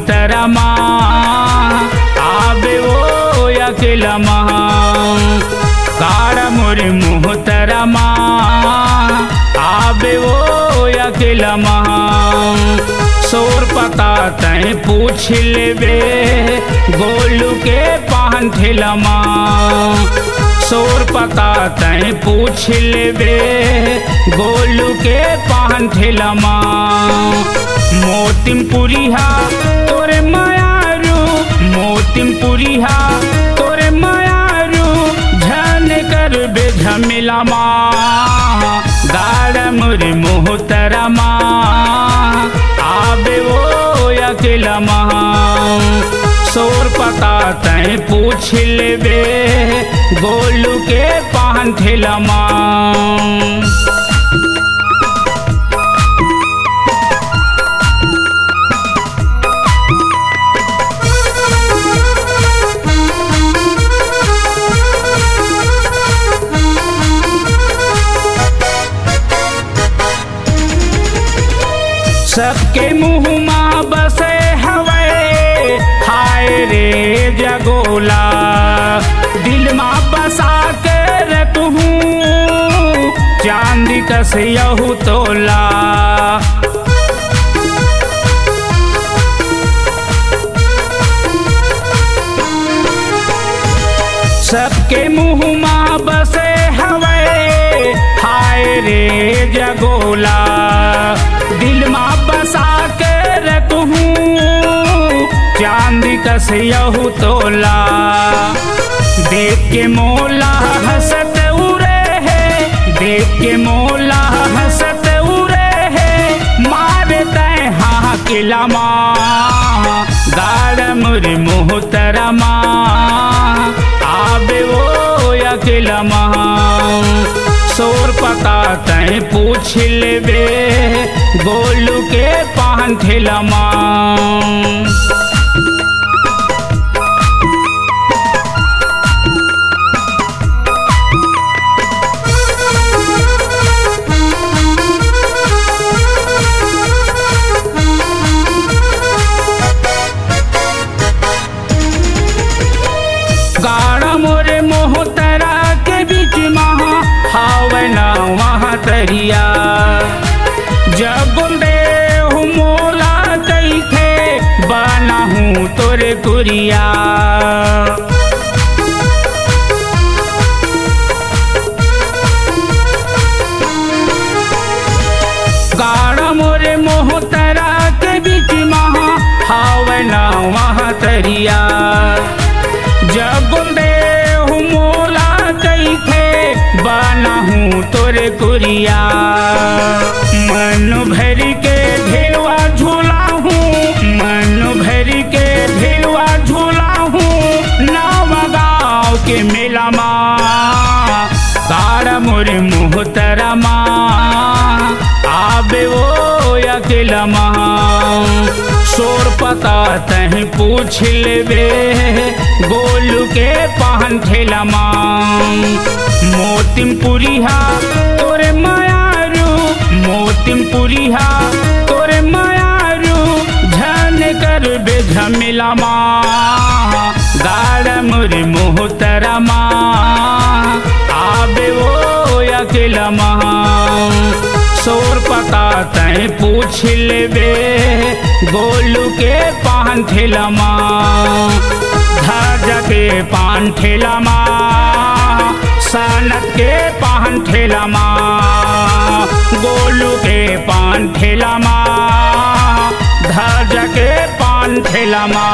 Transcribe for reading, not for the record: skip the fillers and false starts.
मोहतरमा आबे वो अकेलमा काड़ा मोर मोहतरमा आबे वो अकेलमा सोर पता तय पूछ लेबे गोलू के पान ठेलमा सोर पता तय पूछ लेबे गोलू के पान ठेलमा मोतिम पुरिहा तोरे मायारू मोतिम पुरिहा तोरे मायारू झन कर बे झमेलामा गाड़ मोर मोहतरमा आबे वो अकेलमा सोर पता तय पूछ लेबे गोलू के पान ठेलमा सबके मुँह माँ बसे हवे हाय रे जगोला दिल माँ बसा के रखूँ चांदी कस यहू तोला सबके मुँह माँ बसे हवे हाय रे जगोला दिल माँ बसा के रखूँ चांदी कस यहू तोला देख के मोला हंसत उरे है देख के मोला हंसत उरे है मारे तय हाँ किलामा गाड़ मोर मोहतरमा आबे वो अकेलमा सोर पता तय पूछ लेबे गोलू के पान ठेलमा गाड़ा मोरे मोहतरा के बीच महा हावे ना वहाँ तरिया जब हूँ मोला कई थे बना हूँ तोरे गुरिया गाड़ा मोरे मोहतरा के बीच महा हावे ना वहाँ तरिया जब हूँ मोला कई थे बना हूँ तोरे गुरिया मन भर के ढेवा झूला हूँ मन भर के ढेवा झूला हूँ नवा गाँव के मेला माँ गाड़ा मोर मोहतरमा आबे वो अकेलमा सोर पता तह पूछ लेबे गोलू के पान ठेलमा मोतिम पुरिहा तोरे मायारू मोतिम पुरिहा तोरे मायारू झन कर बे झमेलामा गाड़ मोर मोहतरमा आबे वो अकेलमा सोर पता तय पूछ लेबे गोलू के पान ठेलमा धाजा के पान ठेलमा सनत के पान ठेलमा गोलू के पान ठेलमा धाजा के पान ठेलमा।